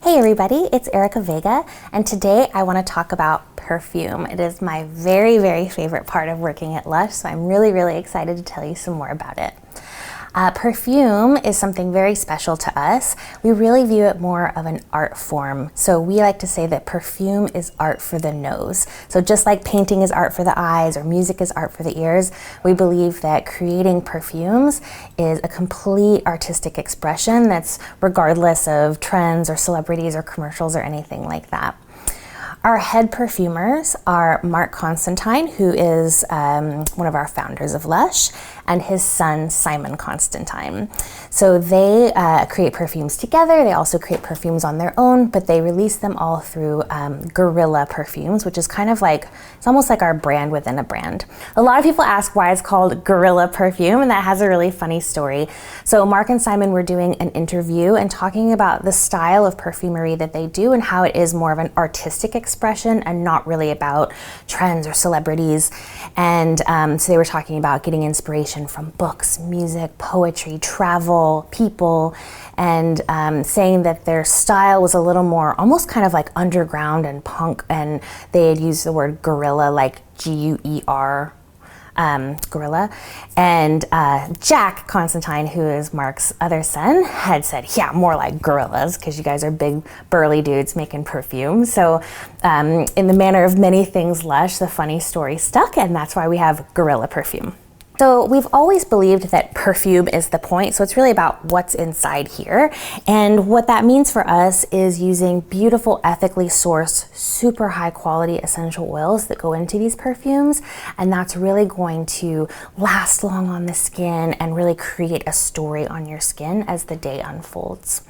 Hey everybody, it's Erica Vega, and today I want to talk about perfume. It is my very, very favorite part of working at Lush, so I'm really excited to tell you some more about it. Perfume is something very special to us. We really view it more of an art form. So we like to say that perfume is art for the nose. So just like painting is art for the eyes or music is art for the ears, we believe that creating perfumes is a complete artistic expression that's regardless of trends or celebrities or commercials or anything like that. Our head perfumers are Mark Constantine, who is one of our founders of Lush, and his son, Simon Constantine. So they create perfumes together. They also create perfumes on their own, but they release them all through Guerrilla Perfumes, which is kind of like, it's almost like our brand within a brand. A lot of people ask why it's called Guerrilla Perfume, and that has a really funny story. So Mark and Simon were doing an interview and talking about the style of perfumery that they do and how it is more of an artistic expression and not really about trends or celebrities. And so they were talking about getting inspiration from books, music, poetry, travel, people, and saying that their style was a little more almost kind of like underground and punk, and they had used the word guerrilla, like G-U-E-R, guerrilla. And Jack Constantine, who is Mark's other son, had said, yeah, more like gorillas, because you guys are big burly dudes making perfume. So in the manner of many things Lush, the funny story stuck, and that's why we have Guerrilla Perfume. So we've always believed that perfume is the point, so it's really about what's inside here. And what that means for us is using beautiful, ethically sourced, super high quality essential oils that go into these perfumes, and that's really going to last long on the skin and really create a story on your skin as the day unfolds.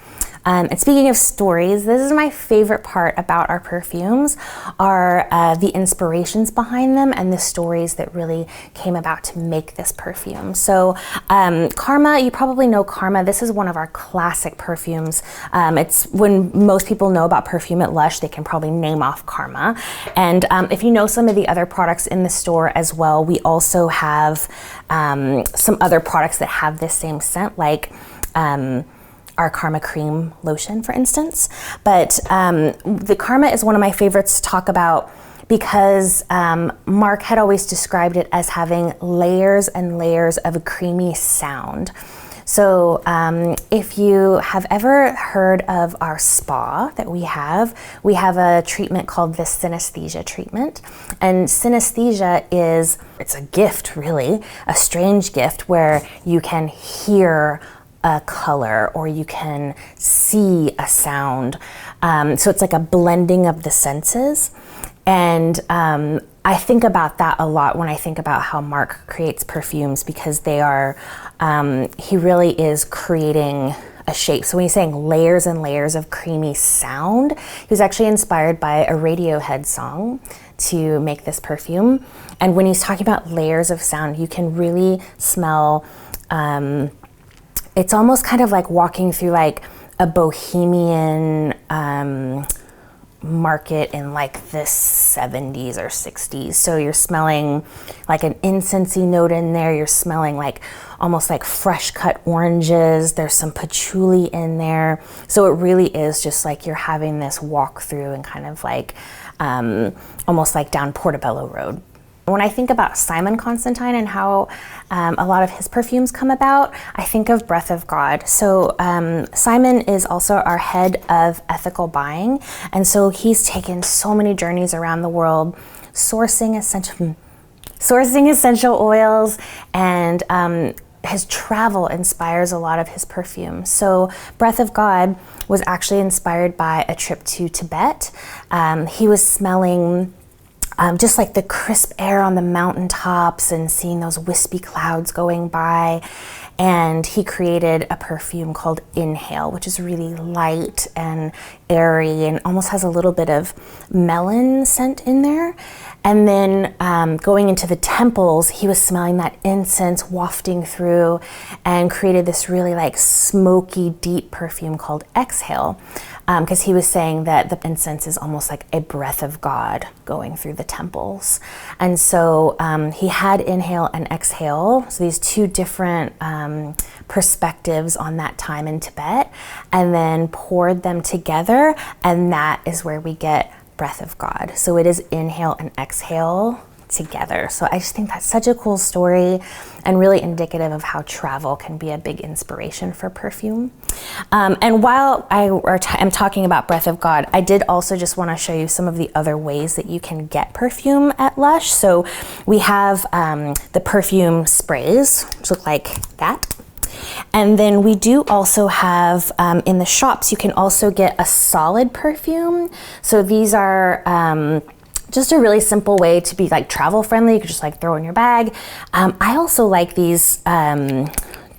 And speaking of stories, this is my favorite part about our perfumes, are the inspirations behind them and the stories that really came about to make this perfume. So Karma, you probably know Karma. This is one of our classic perfumes. It's when most people know about perfume at Lush, they can probably name off Karma. And if you know some of the other products in the store as well, we also have some other products that have this same scent, like our Karma Cream Lotion, for instance. But the Karma is one of my favorites to talk about because Mark had always described it as having layers and layers of a creamy sound. So if you have ever heard of our spa that we have a treatment called the Synesthesia treatment. And Synesthesia it's a gift, really, a strange gift where you can hear a color or you can see a sound. So it's like a blending of the senses. And I think about that a lot when I think about how Mark creates perfumes, because they are, he really is creating a shape. So when he's saying layers and layers of creamy sound, he was actually inspired by a Radiohead song to make this perfume. And when he's talking about layers of sound, you can really smell, it's almost kind of like walking through like a bohemian market in like the 70s or 60s. So you're smelling like an incensey note in there. You're smelling like almost like fresh cut oranges. There's some patchouli in there. So it really is just like you're having this walk through and kind of like almost like down Portobello Road. When I think about Simon Constantine and how a lot of his perfumes come about, I think of Breath of God. So Simon is also our head of ethical buying, and so he's taken so many journeys around the world sourcing essential oils, and his travel inspires a lot of his perfumes. So Breath of God was actually inspired by a trip to Tibet. He was smelling just like the crisp air on the mountaintops and seeing those wispy clouds going by. And he created a perfume called Inhale, which is really light and airy and almost has a little bit of melon scent in there. And then going into the temples, he was smelling that incense wafting through and created this really like smoky, deep perfume called Exhale. because he was saying that the incense is almost like a breath of God going through the temples. And so he had inhale and exhale, so these two different perspectives on that time in Tibet, and then poured them together, and that is where we get breath of God. So it is inhale and exhale together. So I just think that's such a cool story and really indicative of how travel can be a big inspiration for perfume. And while I am talking about breath of God, I did also just want to show you some of the other ways that you can get perfume at Lush. So we have the perfume sprays, which look like that. And then we do also have, in the shops, you can also get a solid perfume. So these are just a really simple way to be like travel friendly. You could just like throw in your bag. I also like these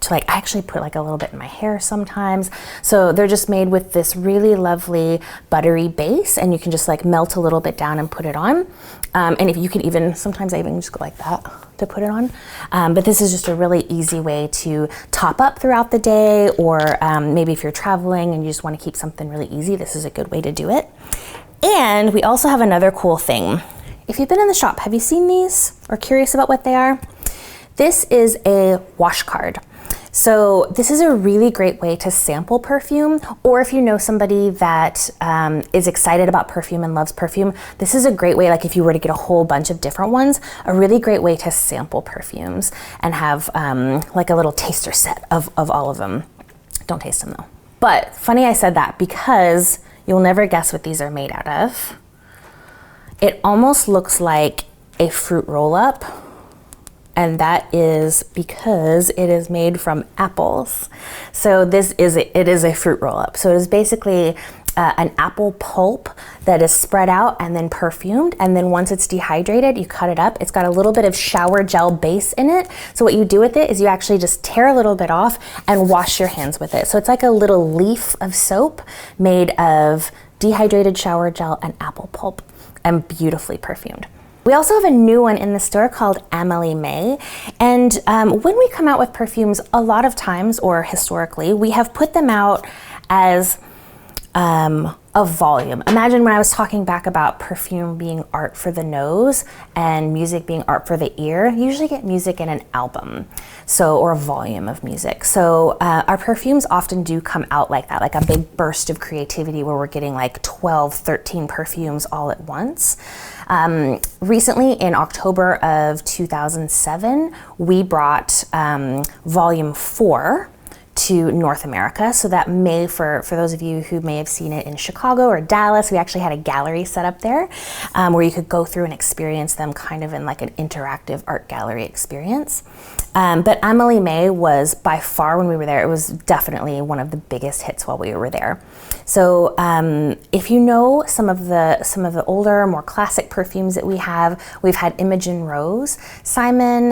to like, I actually put like a little bit in my hair sometimes. So they're just made with this really lovely buttery base, and you can just like melt a little bit down and put it on. And if you can even, sometimes I even just go like that to put it on. But this is just a really easy way to top up throughout the day, or maybe if you're traveling and you just want to keep something really easy, this is a good way to do it. And we also have another cool thing. If you've been in the shop, have you seen these or curious about what they are? This is a wash card. So this is a really great way to sample perfume, or if you know somebody that is excited about perfume and loves perfume, this is a great way, like if you were to get a whole bunch of different ones, a really great way to sample perfumes and have like a little taster set of all of them. Don't taste them though. But funny I said that, because you'll never guess what these are made out of. It almost looks like a fruit roll-up, and that is because it is made from apples. So it is a fruit roll-up. So it is basically an apple pulp that is spread out and then perfumed, and then once it's dehydrated, you cut it up. It's got a little bit of shower gel base in it. So what you do with it is you actually just tear a little bit off and wash your hands with it. So it's like a little leaf of soap made of dehydrated shower gel and apple pulp, and beautifully perfumed. We also have a new one in the store called Amelie Mae. And when we come out with perfumes, a lot of times, or historically, we have put them out as a volume. Imagine when I was talking back about perfume being art for the nose and music being art for the ear, you usually get music in an album, or a volume of music. So our perfumes often do come out like that, like a big burst of creativity where we're getting like 12, 13 perfumes all at once. Recently in October of 2007, we brought volume 4 to North America. So that may, for those of you who may have seen it in Chicago or Dallas, we actually had a gallery set up there where you could go through and experience them kind of in like an interactive art gallery experience. But Amelie Mae was by far, when we were there, it was definitely one of the biggest hits while we were there. So if you know some of the older, more classic perfumes that we've had Imogen Rose. Simon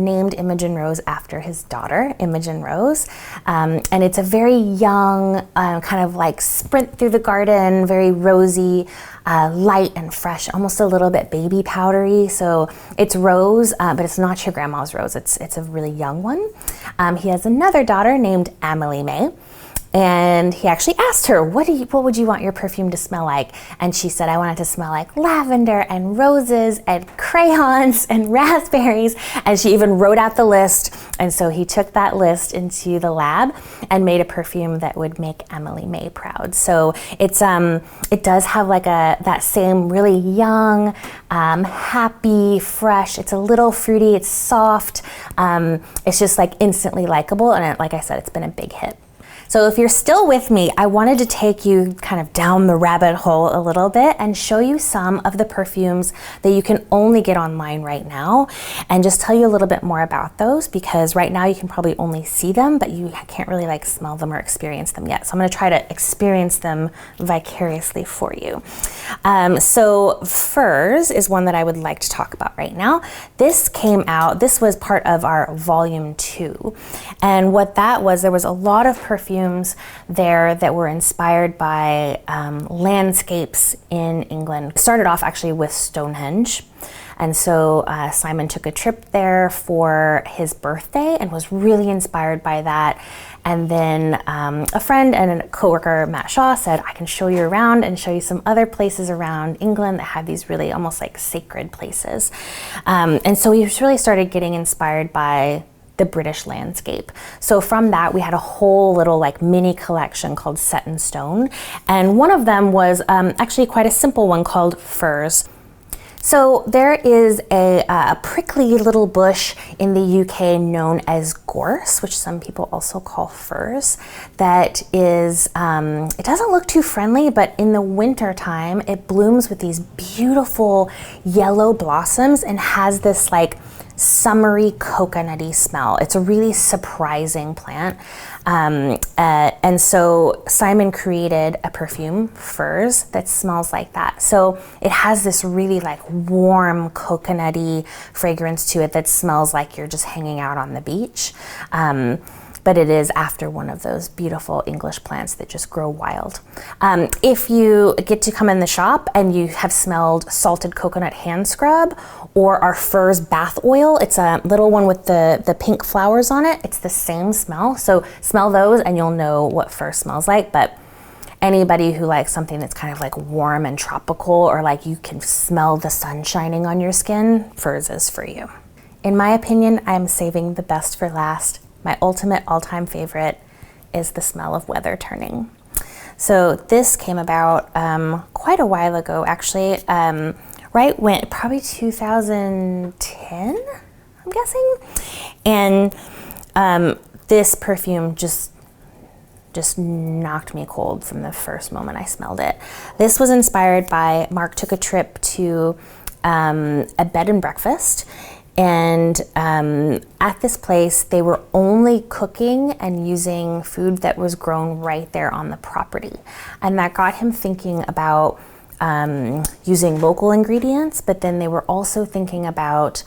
named Imogen Rose after his daughter, Imogen Rose. And it's a very young, kind of like sprint through the garden, very rosy, light and fresh, almost a little bit baby powdery. So it's rose, but it's not your grandma's rose. It's a really young one. He has another daughter named Amelie Mae. And he actually asked her, what would you want your perfume to smell like? And she said, I want it to smell like lavender and roses and crayons and raspberries. And she even wrote out the list. And so he took that list into the lab and made a perfume that would make Amelie Mae proud. So it does have like that same really young, happy, fresh. It's a little fruity, it's soft. It's just like instantly likable. And like I said, it's been a big hit. So if you're still with me, I wanted to take you kind of down the rabbit hole a little bit and show you some of the perfumes that you can only get online right now, and just tell you a little bit more about those, because right now you can probably only see them, but you can't really like smell them or experience them yet. So I'm gonna try to experience them vicariously for you. So Furs is one that I would like to talk about right now. This was part of our volume 2. And what that was, there was a lot of perfumes there that were inspired by landscapes in England. It started off actually with Stonehenge, And so Simon took a trip there for his birthday and was really inspired by that. And then a friend and a coworker, Matt Shaw, said, I can show you around and show you some other places around England that have these really almost like sacred places. And so we really started getting inspired by the British landscape. So from that, we had a whole little like mini collection called Set in Stone. And one of them was actually quite a simple one called Furs. So there is a prickly little bush in the UK known as gorse, which some people also call furs, that is, it doesn't look too friendly, but in the winter time, it blooms with these beautiful yellow blossoms and has this like summery coconutty smell. It's a really surprising plant. And so Simon created a perfume, Furs, that smells like that. So it has this really like warm coconutty fragrance to it that smells like you're just hanging out on the beach. But it is after one of those beautiful English plants that just grow wild. If you get to come in the shop and you have smelled salted coconut hand scrub or our Furs bath oil, it's a little one with the pink flowers on it. It's the same smell. So smell those and you'll know what Furs smells like. But anybody who likes something that's kind of like warm and tropical, or like you can smell the sun shining on your skin, Furs is for you. In my opinion, I'm saving the best for last. My ultimate all-time favorite is the smell of weather turning. So this came about quite a while ago, actually, right when, probably 2010, I'm guessing. And this perfume just knocked me cold from the first moment I smelled it. This was inspired by Mark took a trip to a bed and breakfast. And at this place, they were only cooking and using food that was grown right there on the property. And that got him thinking about using local ingredients, but then they were also thinking about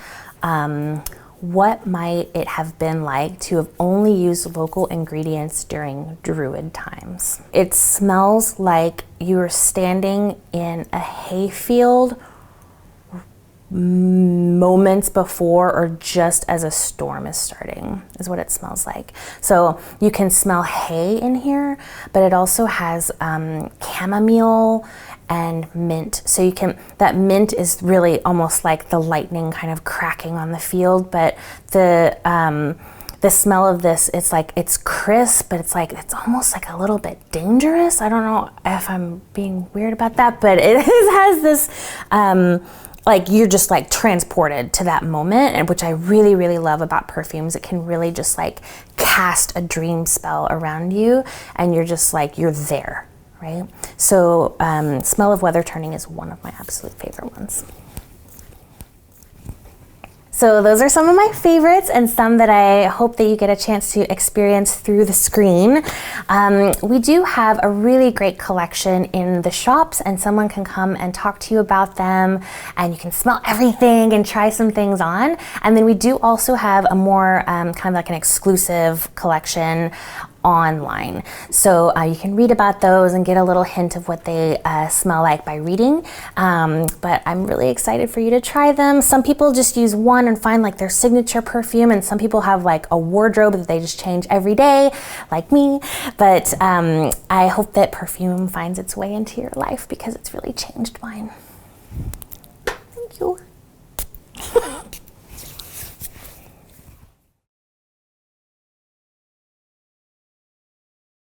what might it have been like to have only used local ingredients during Druid times. It smells like you are standing in a hayfield moments before or just as a storm is starting, is what it smells like. So you can smell hay in here, but it also has chamomile and mint. So you can, that mint is really almost like the lightning kind of cracking on the field, but the smell of this, it's like, it's crisp, but it's like, it's almost like a little bit dangerous. I don't know if I'm being weird about that, but it has this, like you're just like transported to that moment, and which I really, really love about perfumes. It can really just like cast a dream spell around you and you're just like, you're there, right? So smell of weather turning is one of my absolute favorite ones. So those are some of my favorites and some that I hope that you get a chance to experience through the screen. We do have a really great collection in the shops, and someone can come and talk to you about them, and you can smell everything and try some things on. And then we do also have a more kind of like an exclusive collection online. So you can read about those and get a little hint of what they smell like by reading. But I'm really excited for you to try them. Some people just use one and find like their signature perfume, and some people have like a wardrobe that they just change every day, like me. But I hope that perfume finds its way into your life because it's really changed mine. Thank you.